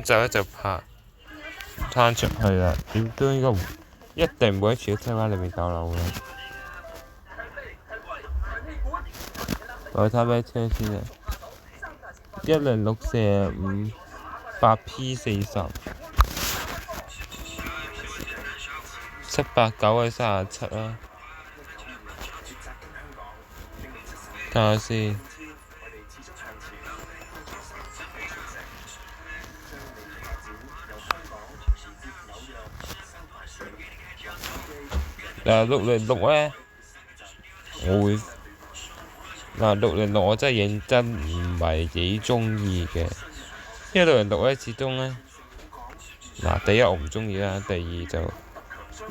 之後咧就拍攤出去啦，點都應該一定每一次都西灣裏面夠樓嘅。我睇下咩車先啊，10645 8P40 789係37啦，睇下先。606咧，我會606我真係認真唔係幾中意嘅，因為606咧始終咧，第一我唔中意啦，第二就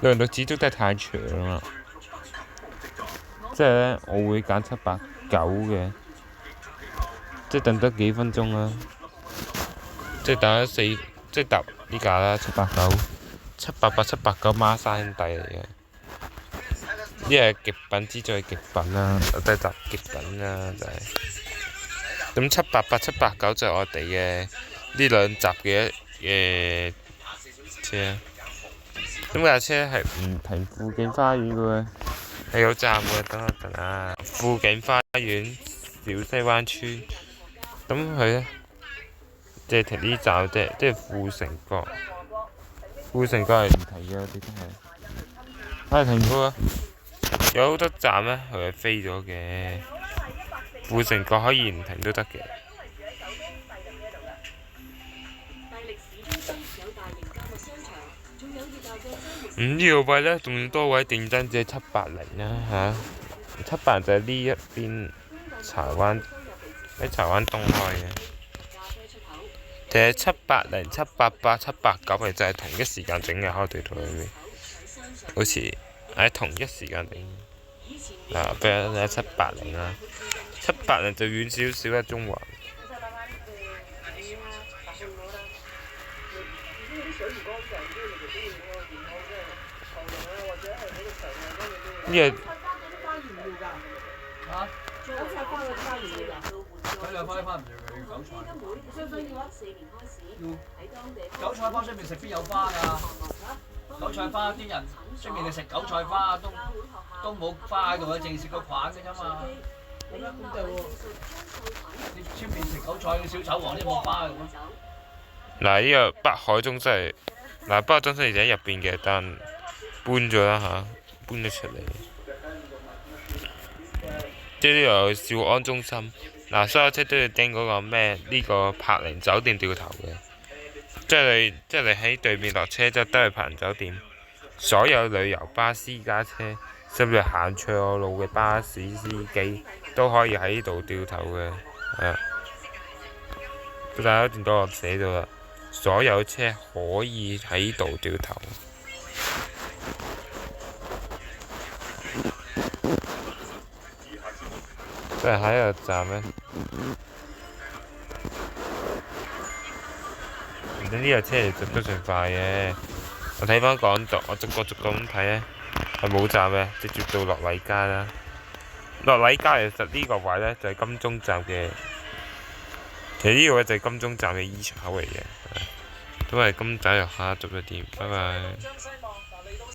606始終都係太長啦，即係咧我會揀789嘅，即係等多幾分鐘啦，即係等咗即係搭呢架啦789、788、789孖生兄弟嚟嘅。呢係極品之最極品啦，我都係搭極品啦，就係。咁788、789就係我哋嘅呢兩集嘅車。咁架車係唔停富景花園嘅喎，係有站嘅。等我陣啊，富景花園小西灣村。咁佢咧，即係停呢站啫，即係富城角。富城角係唔停嘅，我哋都係。停過啊！有好多站咧，佢係飛咗嘅。富城角可以唔停都得嘅。呢個位咧，仲多位競爭者780啦嚇，780就係呢一邊喺柴灣東開嘅。其實780、788、789其實就係同一時間整嘅，開地圖裏面，好似喺同一時間整。比如780啦，780就遠少少啦，中環。呢個韭菜花出面食邊有花㗎？韭菜花啲人出面食韭菜花都冇花喺度嘅，淨係食個菌嘅啫嘛。你出面食韭菜嘅小丑王都冇花嘅喎。呢個北海中心係北海中心就喺入邊嘅，但搬咗啦嚇，搬咗出嚟。即係呢個兆安中心，所有車都要經嗰個咩呢個柏寧酒店掉頭嘅。即係你喺對面落車之後都係柏寧酒店。所有旅遊巴私家車，甚至行錯路嘅巴士司機都可以喺呢度掉頭嘅。大家見到我寫到啦，所有車可以喺度掉頭。即係喺個站咧，唔知呢架車其實都算快嘅。我睇翻港獨，我逐個咁睇咧，係冇站嘅，直接到樂禮街啦。樂禮街其實呢個位咧就係金鐘站嘅，其實呢個位就係金鐘站嘅 E 出口嚟嘅。都係金仔入下，早咗啲，拜拜。